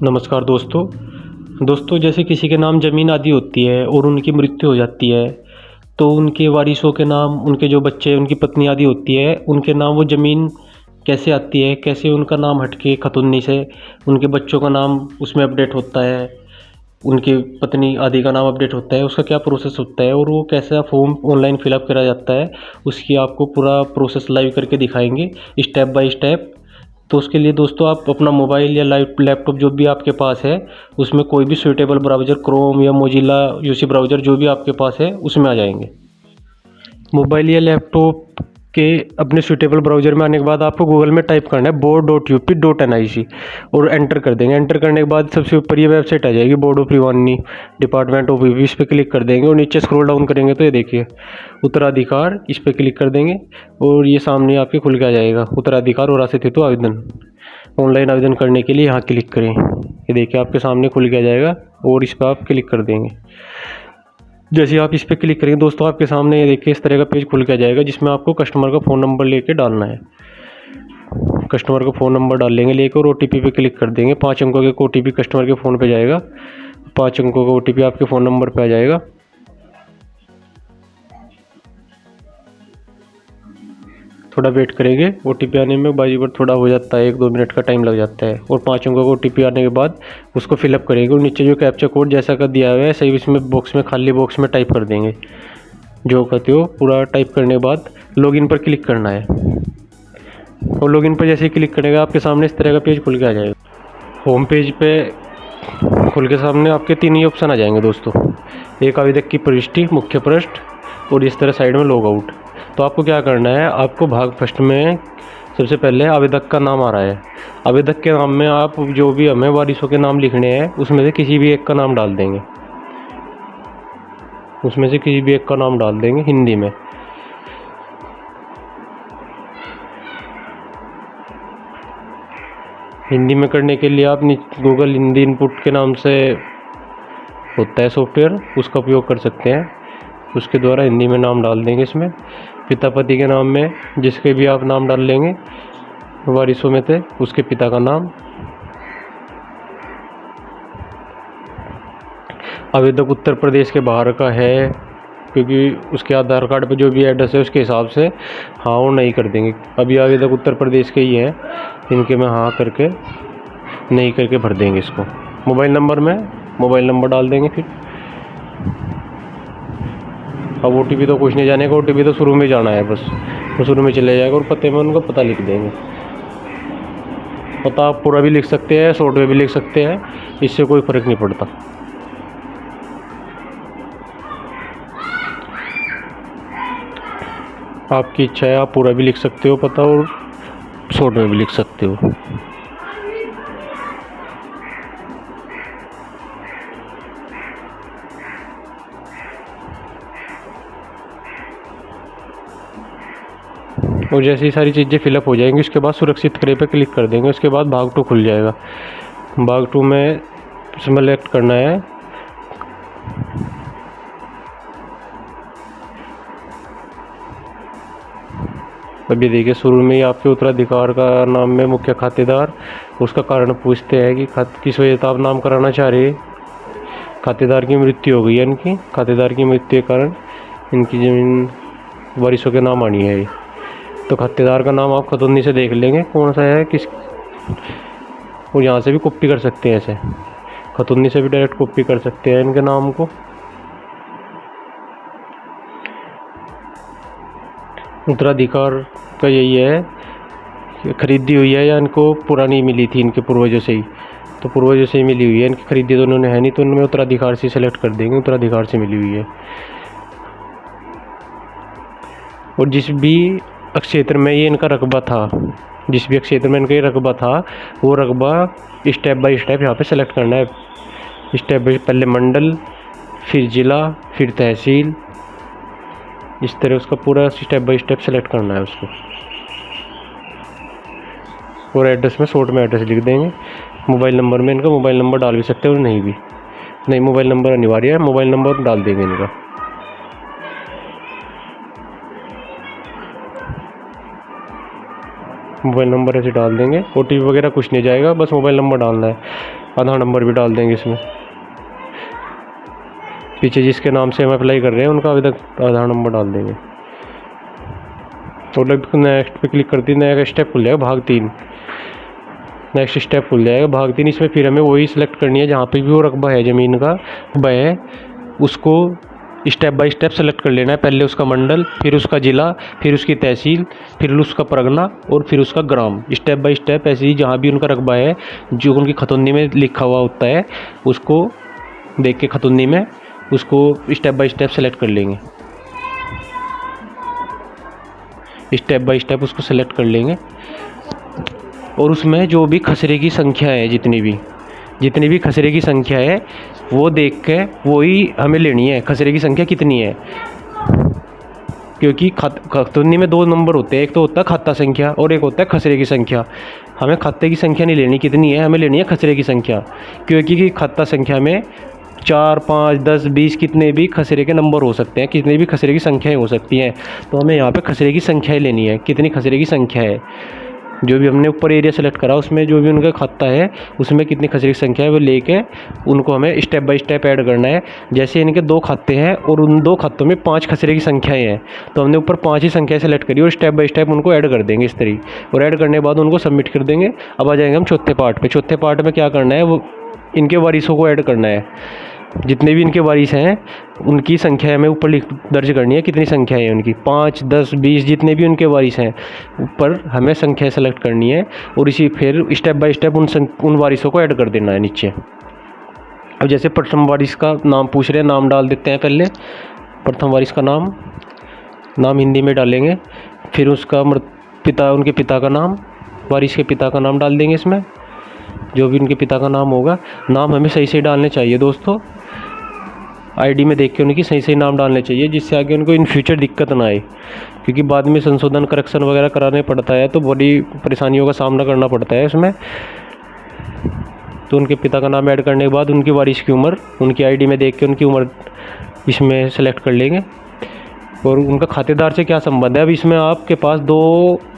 नमस्कार दोस्तों जैसे किसी के नाम ज़मीन आदि होती है और उनकी मृत्यु हो जाती है, तो उनके वारिसों के नाम, उनके जो बच्चे, उनकी पत्नी आदि होती है, उनके नाम वो ज़मीन कैसे आती है, कैसे उनका नाम हटके खतौनी से उनके बच्चों का नाम उसमें अपडेट होता है, उनकी पत्नी आदि का नाम अपडेट होता है, उसका क्या प्रोसेस होता है और वो कैसा फॉर्म ऑनलाइन फिलअप करा जाता है, उसकी आपको पूरा प्रोसेस लाइव करके दिखाएंगे स्टेप बाय स्टेप। तो उसके लिए दोस्तों आप अपना मोबाइल या लैपटॉप जो भी आपके पास है, उसमें कोई भी सूटेबल ब्राउज़र, क्रोम या मोजिला यूसी ब्राउज़र जो भी आपके पास है उसमें आ जाएंगे। मोबाइल या लैपटॉप के अपने सूटेबल ब्राउज़र में आने के बाद आपको गूगल में टाइप करना है board.up.nic और एंटर कर देंगे। एंटर करने के बाद सबसे ऊपर ये वेबसाइट आ जाएगी, board of revenue, department of review. इस पर क्लिक कर देंगे और नीचे स्क्रॉल डाउन करेंगे तो ये देखिए उत्तराधिकार, इस पर क्लिक कर देंगे और ये सामने आपके खुल के आ जाएगा उत्तराधिकार और वरासत हेतु आवेदन। ऑनलाइन आवेदन करने के लिए यहाँ क्लिक करें, ये देखिए आपके सामने खुल के आ जाएगा और इस पर आप क्लिक कर देंगे। जैसे आप इस पर क्लिक करेंगे दोस्तों, आपके सामने ये देखिए इस तरह का पेज खुल के आ जाएगा, जिसमें आपको कस्टमर का फ़ोन नंबर लेके डालना है। कस्टमर का फ़ोन नंबर डाल लेंगे लेकर और OTP पे क्लिक कर देंगे। 5 अंकों का OTP कस्टमर के फ़ोन पे जाएगा। 5 अंकों का OTP आपके फ़ोन नंबर पे आ जाएगा। थोड़ा वेट करेंगे, OTP आने में बारी बार थोड़ा हो जाता है, 1-2 मिनट का टाइम लग जाता है। और 5 अंकों का OTP आने के बाद उसको फिलअप करेंगे और नीचे जो कैप्चा कोड जैसा का दिया हुआ है सही इसमें बॉक्स में, खाली बॉक्स में टाइप कर देंगे। जो करते हो पूरा टाइप करने के बाद लॉगिन पर क्लिक करना है और लॉगिन पर जैसे ही क्लिक करेगा आपके सामने इस तरह का पेज खुल के आ जाएगा। होम पेज पे खुल के सामने आपके 3 ही ऑप्शन आ जाएंगे दोस्तों, एक आवेदक की प्रविष्टि, मुख्य पृष्ठ और इस तरह साइड में लॉग आउट। तो आपको क्या करना है, आपको भाग फर्स्ट में सबसे पहले आवेदक का नाम आ रहा है। आवेदक के नाम में आप जो भी हमें वारिसों के नाम लिखने हैं उसमें से किसी भी एक का नाम डाल देंगे, उसमें से किसी भी एक का नाम डाल देंगे हिंदी में। हिंदी में करने के लिए आप गूगल हिंदी इनपुट के नाम से होता है सॉफ्टवेयर, उसका उपयोग कर सकते हैं। उसके द्वारा हिंदी में नाम डाल देंगे इसमें। पिता पति के नाम में जिसके भी आप नाम डाल लेंगे वारिसों में थे, उसके पिता का नाम। आवेदक उत्तर प्रदेश के बाहर का है, क्योंकि उसके आधार कार्ड पे जो भी एड्रेस है उसके हिसाब से हाँ और नहीं कर देंगे। अभी आवेदक उत्तर प्रदेश के ही हैं, इनके में हाँ करके नहीं करके भर देंगे इसको। मोबाइल नंबर में मोबाइल नंबर डाल देंगे फिर। अब OTP तो कुछ नहीं जाने का, OTP तो शुरू में जाना है बस, तो शुरू में चले जाएगा और पते में उनका पता लिख देंगे। पता आप पूरा भी लिख सकते हैं, शॉर्ट में भी लिख सकते हैं, इससे कोई फ़र्क नहीं पड़ता। आपकी इच्छा है, आप पूरा भी लिख सकते हो पता और शॉर्ट में भी लिख सकते हो। और जैसे ही सारी चीज़ें फिलअप हो जाएंगी उसके बाद सुरक्षित करे पे क्लिक कर देंगे। उसके बाद भाग 2 खुल जाएगा। भाग 2 में सेलेक्ट करना है अभी देखिए शुरू में ही आपके उत्तराधिकार का नाम में मुख्य खातेदार, उसका कारण पूछते हैं कि किस वजह से आप नाम कराना चाह रहे हैं। खातेदार की मृत्यु हो गई है इनकी, खातेदार की मृत्यु के कारण इनकी ज़मीन वारिसों के नाम आनी है। तो खातेदार का नाम आप खतौनी से देख लेंगे कौन सा है किस, और यहाँ से भी कॉपी कर सकते हैं, ऐसे खतौनी से भी डायरेक्ट कॉपी कर सकते हैं इनके नाम को। उत्तराधिकार का यही है कि खरीदी हुई है या इनको पुरानी मिली थी इनके पूर्वजों से ही, तो पूर्वजों से ही मिली हुई है, इनकी खरीदी तो उन्होंने है नहीं, तो उनमें उत्तराधिकार से सेलेक्ट कर देंगे, उत्तराधिकार से मिली हुई है। और जिस भी क्षेत्र में ये इनका रकबा था, जिस भी क्षेत्र में इनका ये रकबा था, वो रकबा स्टेप बाय स्टेप यहाँ पे सेलेक्ट करना है। स्टेप बाय पहले मंडल, फिर ज़िला, फिर तहसील, इस तरह उसका पूरा स्टेप बाय स्टेप सेलेक्ट करना है उसको। और एड्रेस में शॉर्ट में एड्रेस लिख देंगे। मोबाइल नंबर में इनका मोबाइल नंबर डाल भी सकते हैं और नहीं मोबाइल नंबर अनिवार्य है, मोबाइल नंबर डाल देंगे इनका। मोबाइल नंबर ऐसे डाल देंगे, OTP वगैरह कुछ नहीं जाएगा, बस मोबाइल नंबर डालना है। आधार नंबर भी डाल देंगे इसमें। पीछे जिसके नाम से हम अप्लाई कर रहे हैं उनका आवेदक आधार नंबर डाल देंगे। तो नेक्स्ट पे क्लिक कर दी, नेक्स्ट स्टेप खुल जाएगा भाग 3। नेक्स्ट स्टेप खुल जाएगा भाग 3। इसमें फिर हमें वही सिलेक्ट करनी है जहाँ पे भी वो रकबा है, ज़मीन का रकबा है, उसको स्टेप बाय स्टेप सेलेक्ट कर लेना है। पहले उसका मंडल, फिर उसका ज़िला, फिर उसकी तहसील, फिर उसका परगना और फिर उसका ग्राम। स्टेप बाय स्टेप ऐसे ही जहाँ भी उनका रकबा है, जो उनकी खतौनी में लिखा हुआ होता है, उसको देख के खतौनी में उसको स्टेप बाय स्टेप सेलेक्ट कर लेंगे। स्टेप बाय स्टेप उसको सेलेक्ट कर लेंगे और उसमें जो भी खसरे की संख्या है, जितनी भी खसरे की संख्या है वो देख के वही हमें लेनी है। खसरे की संख्या कितनी है, क्योंकि खतौनी में 2 नंबर होते हैं, एक तो होता है खाता संख्या और एक होता है खसरे की संख्या। हमें खाते की संख्या नहीं लेनी कितनी है, हमें लेनी है खसरे की संख्या, क्योंकि खाता संख्या में 4, 5, 10, 20 कितने भी खसरे के नंबर हो सकते हैं, कितनी भी खसरे की संख्याएँ हो सकती हैं। तो हमें यहाँ पे खसरे की संख्या ही लेनी है, कितनी खसरे की संख्या है। जो भी हमने ऊपर एरिया सेलेक्ट करा उसमें जो भी उनका खाता है उसमें कितनी खसरे की संख्या है वो लेके उनको हमें स्टेप बाय स्टेप ऐड करना है। जैसे इनके 2 खाते हैं और उन 2 खातों में 5 खसरे की संख्याएं हैं, तो हमने ऊपर 5 ही संख्या सेलेक्ट करी और स्टेप बाय स्टेप उनको ऐड कर देंगे इस तरीके। और ऐड करने के बाद उनको सबमिट कर देंगे। अब आ जाएंगे हम चौथे पार्ट पे। चौथे पार्ट में क्या करना है, वो इनके वारिसों को ऐड करना है। जितने भी इनके वारिस हैं उनकी संख्या हमें ऊपर दर्ज करनी है, कितनी संख्या है उनकी, 5, 10, 20 जितने भी उनके वारिस हैं ऊपर हमें संख्या सेलेक्ट करनी है और इसी फिर स्टेप बाय स्टेप उन वारिसों को ऐड कर देना है नीचे। अब जैसे प्रथम वारिस का नाम पूछ रहे हैं, नाम डाल देते हैं पहले। प्रथम वारिस का नाम हिंदी में डालेंगे, फिर उसका उनके पिता का नाम, वारिस के पिता का नाम डाल देंगे इसमें। जो भी उनके पिता का नाम होगा, नाम हमें सही डालने चाहिए दोस्तों। आईडी में देख के उनकी सही नाम डालने चाहिए, जिससे आगे उनको इन फ्यूचर दिक्कत ना आए, क्योंकि बाद में संशोधन करेक्शन वगैरह कराने पड़ता है तो बड़ी परेशानियों का सामना करना पड़ता है इसमें। तो उनके पिता का नाम ऐड करने के बाद उनकी वारिस की उम्र उनकी आईडी में देख के उनकी उम्र इसमें सेलेक्ट कर लेंगे। और उनका खातेदार से क्या संबंध है, अब इसमें आपके पास 2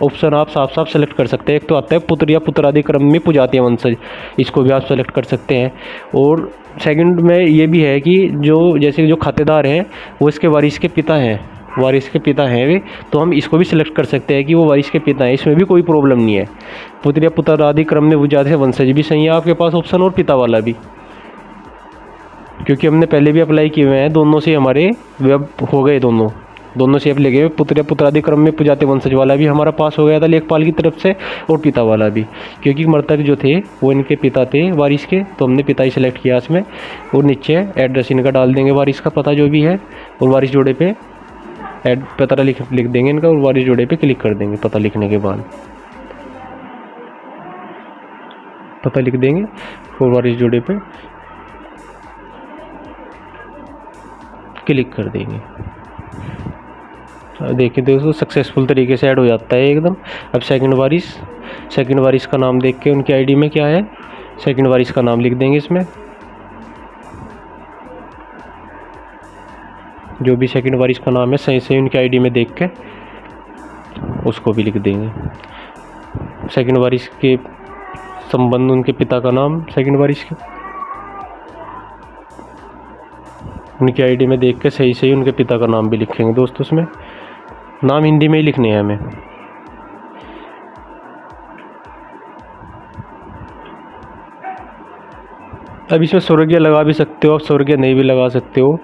ऑप्शन आप साफ सेलेक्ट कर सकते हैं। एक तो आता है पुत्र या पुत्रादि क्रम में पुजातीय वंशज, इसको भी आप सेलेक्ट कर सकते हैं। और सेकंड में ये भी है कि जो खातेदार हैं वो इसके वारिस के पिता हैं वे, तो हम इसको भी सिलेक्ट कर सकते हैं कि वो वारिस के पिता हैं। इसमें भी कोई प्रॉब्लम नहीं है। पुत्र या पुत्रादि क्रम में पुजातीय वंशज भी सही है आपके पास ऑप्शन, और पिता वाला भी, क्योंकि हमने पहले भी अप्लाई किए हुए हैं, दोनों से हमारे वेब हो गए, दोनों से लगे हुए। पुत्र या पुत्रादि क्रम में पुजातीय वंशज वाला भी हमारा पास हो गया था लेखपाल की तरफ से, और पिता वाला भी, क्योंकि मृतक जो थे वो इनके पिता थे वारिस के, तो हमने पिता ही सेलेक्ट किया इसमें। और नीचे एड्रेस इनका डाल देंगे, वारिस का पता जो भी है, और वारिस जोड़े पे पता लिख देंगे इनका, और वारिस जोड़े पे क्लिक कर देंगे। पता लिखने के बाद पता लिख देंगे और वारिस जोड़े पे क्लिक कर देंगे। देखिए दोस्तों, सक्सेसफुल तरीके से ऐड हो जाता है एकदम। अब सेकंड वारिस का नाम देख के उनकी आईडी में क्या है, सेकंड वारिस का नाम लिख देंगे इसमें। जो भी सेकंड वारिस का नाम है सही उनकी आईडी में देख के उसको भी लिख देंगे। सेकंड वारिस के संबंध उनके पिता का नाम, सेकंड वारिस के उनकी आईडी में देख के सही उनके पिता का नाम भी लिखेंगे दोस्तों। उसमें नाम हिंदी में ही लिखने हैं हमें। अब इसमें स्वर्गीय लगा भी सकते हो, आप स्वर्गीय नहीं भी लगा सकते हो,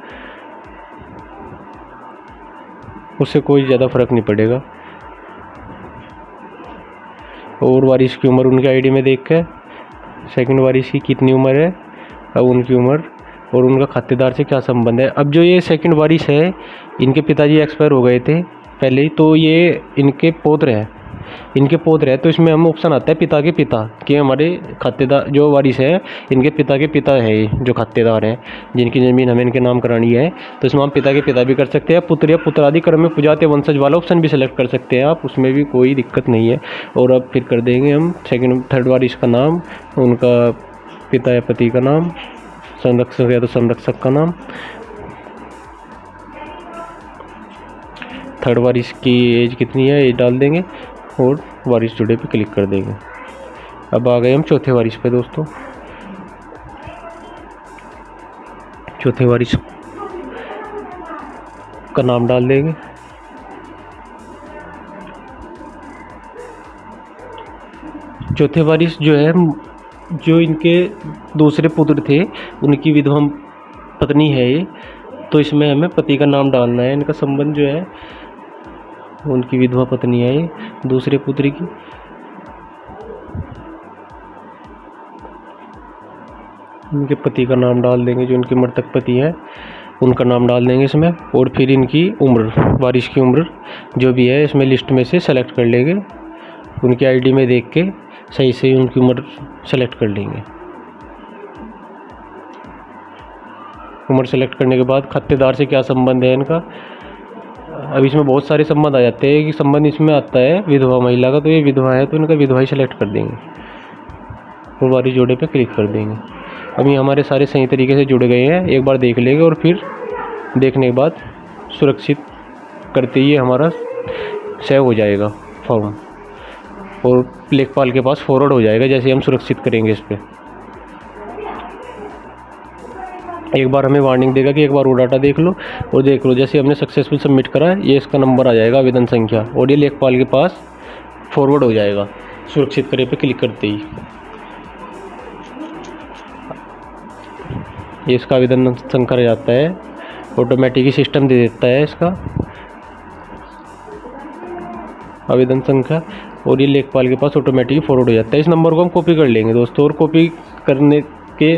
उससे कोई ज़्यादा फर्क नहीं पड़ेगा। और वारिस की उम्र उनके आईडी में देख के, सेकंड वारिस की कितनी उम्र है, अब उनकी उम्र और उनका खातेदार से क्या संबंध है। अब जो ये सेकंड वारिस है, इनके पिताजी एक्सपायर हो गए थे पहले ही, तो ये इनके पौत्र हैं, तो इसमें हम ऑप्शन आता है पिता के पिता, कि हमारे खातेदार जो वारिस है इनके पिता के पिता है, जो खातेदार हैं जिनकी ज़मीन हमें इनके नाम करानी है, तो इसमें हम पिता के पिता भी कर सकते हैं। पुत्र या पुत्रादि क्रम में पुजातीय वंशज वाला ऑप्शन भी सेलेक्ट कर सकते हैं आप, उसमें भी कोई दिक्कत नहीं है। और अब फिर कर देंगे हम थर्ड वारिस का नाम, उनका पिता या पति का नाम, संरक्षक या तो संरक्षक का नाम, थर्ड वारिस की एज कितनी है ये डाल देंगे, और वारिस जुड़े पे क्लिक कर देंगे। अब आ गए हम चौथे वारिस पे दोस्तों। चौथे वारिस का नाम डाल देंगे। चौथे वारिस जो है, जो इनके दूसरे पुत्र थे उनकी विधवा पत्नी है ये, तो इसमें हमें पति का नाम डालना है। इनका संबंध जो है उनकी विधवा पत्नी है ये दूसरे पुत्र की। उनके पति का नाम डाल देंगे, जो उनके मृतक पति है उनका नाम डाल देंगे इसमें। और फिर इनकी उम्र, वारिस की उम्र जो भी है इसमें लिस्ट में से सेलेक्ट कर लेंगे। उनकी आईडी में देख के सही से उनकी उम्र सेलेक्ट कर लेंगे। उम्र सेलेक्ट करने के बाद खातेदार से क्या संबंध है इनका। अब इसमें बहुत सारे संबंध आ जाते हैं कि संबंध इसमें आता है विधवा महिला का, तो ये विधवा है तो इनका विधवा ही सेलेक्ट कर देंगे और वारिस जोड़े पे क्लिक कर देंगे। अब ये हमारे सारे सही तरीके से जुड़ गए हैं। एक बार देख लेंगे और फिर देखने के बाद सुरक्षित करते ही हमारा सेव हो जाएगा फॉर्म और लेखपाल के पास फॉरवर्ड हो जाएगा जैसे हम सुरक्षित करेंगे इस पर। एक बार हमें वार्निंग देगा कि एक बार वो डाटा देख लो और देख लो, जैसे हमने सक्सेसफुल सबमिट करा ये इसका नंबर आ जाएगा आवेदन संख्या और ये लेखपाल के पास फॉरवर्ड हो जाएगा सुरक्षित करे पे क्लिक करते ही। ये इसका आवेदन संख्या रह जाता है, ऑटोमेटिक ही सिस्टम दे देता है इसका आवेदन संख्या और ये लेखपाल के पास ऑटोमेटिक फॉरवर्ड हो जाता है। इस नंबर को हम कॉपी कर लेंगे दोस्तों और कॉपी करने के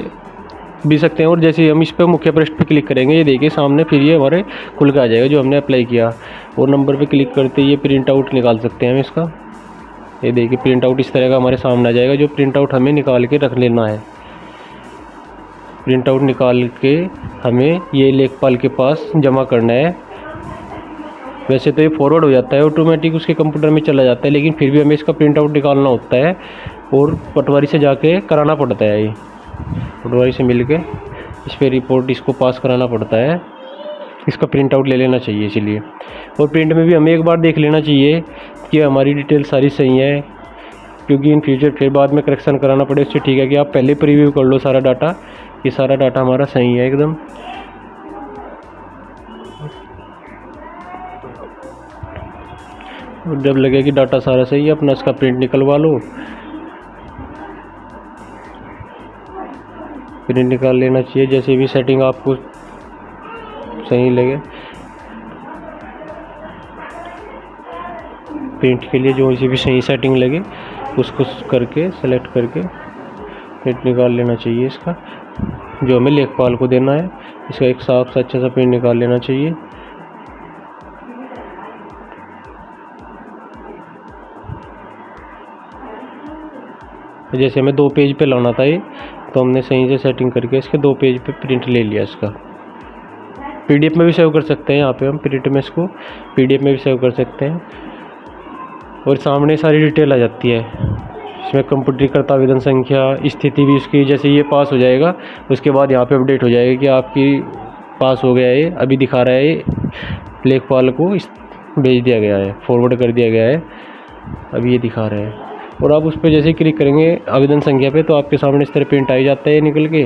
भी सकते हैं। और जैसे हम इस पर मुख्य पृष्ठ पे क्लिक करेंगे ये देखिए सामने फिर ये हमारे खुल के आ जाएगा जो हमने अप्लाई किया। और नंबर पे क्लिक करते ही ये प्रिंट आउट निकाल सकते हैं हम इसका। ये देखिए प्रिंट आउट इस तरह का हमारे सामने आ जाएगा, जो प्रिंट आउट हमें निकाल के रख लेना है। प्रिंट आउट निकाल के हमें ये लेखपाल के पास जमा करना है। वैसे तो ये फॉरवर्ड हो जाता है ऑटोमेटिक, उसके कंप्यूटर में चला जाता है, लेकिन फिर भी हमें इसका प्रिंट आउट निकालना होता है और पटवारी से जाके कराना पड़ता है। ये पटवारी से मिल के इस पर रिपोर्ट इसको पास कराना पड़ता है। इसका प्रिंट आउट ले लेना चाहिए इसलिए। और प्रिंट में भी हमें एक बार देख लेना चाहिए कि हमारी डिटेल सारी सही है, क्योंकि इन फ्यूचर फिर बाद में करेक्शन कराना पड़े। उससे ठीक है कि आप पहले प्रीव्यू कर लो सारा डाटा, ये सारा डाटा हमारा सही है एकदम। और जब लगे कि डाटा सारा सही है अपना इसका प्रिंट निकलवा लो। प्रिंट निकाल लेना चाहिए जैसे भी सेटिंग आपको सही लगे। प्रिंट के लिए जो सी भी सही सेटिंग लगे उसको करके सेलेक्ट करके प्रिंट निकाल लेना चाहिए इसका, जो हमें लेखपाल को देना है। इसका एक साफ सा अच्छा सा प्रिंट निकाल लेना चाहिए। जैसे हमें 2 पेज पे लाना था ये, तो हमने सही से सेटिंग करके इसके 2 पेज पे प्रिंट ले लिया इसका। पीडीएफ में भी सेव कर सकते हैं, यहाँ पे हम प्रिंट में इसको पीडीएफ में भी सेव कर सकते हैं और सामने सारी डिटेल आ जाती है। इसमें कंप्यूटरीकृत आवेदन संख्या, स्थिति भी उसकी, जैसे ये पास हो जाएगा उसके बाद यहाँ पे अपडेट हो जाएगा कि आपकी पास हो गया है। अभी दिखा रहा है लेखपाल को भेज दिया गया है, फॉरवर्ड कर दिया गया है, अभी ये दिखा रहा है। और आप उस पर जैसे क्लिक करेंगे आवेदन संख्या पे तो आपके सामने इस तरह प्रिंट आ जाता है निकल के,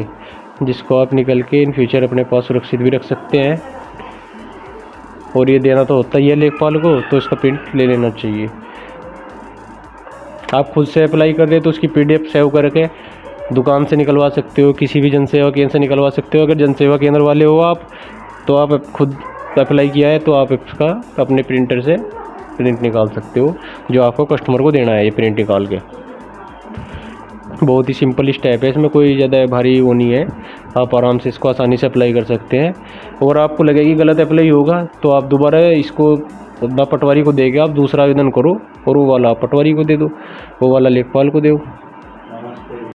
जिसको आप निकल के इन फ्यूचर अपने पास सुरक्षित भी रख सकते हैं। और ये देना तो होता ही है लेखपाल को, तो इसका प्रिंट ले लेना चाहिए। आप खुद से अप्लाई कर दे तो उसकी पीडीएफ सेव करके दुकान से निकलवा सकते हो, किसी भी जनसेवा केंद्र से निकलवा सकते हो। अगर जनसेवा केंद्र वाले हो आप, तो आप खुद अप्लाई किया है तो आप इसका अपने प्रिंटर से प्रिंट निकाल सकते हो, जो आपको कस्टमर को देना है। ये प्रिंट निकाल के बहुत ही सिंपल स्टेप है, इसमें कोई ज़्यादा भारी वो नहीं है। आप आराम से इसको आसानी से अप्लाई कर सकते हैं। और आपको लगे कि गलत अप्लाई होगा तो आप दोबारा इसको पटवारी को दे के आप दूसरा आवेदन करो और वो वाला पटवारी को दे दो, वो वाला लेखपाल को दो।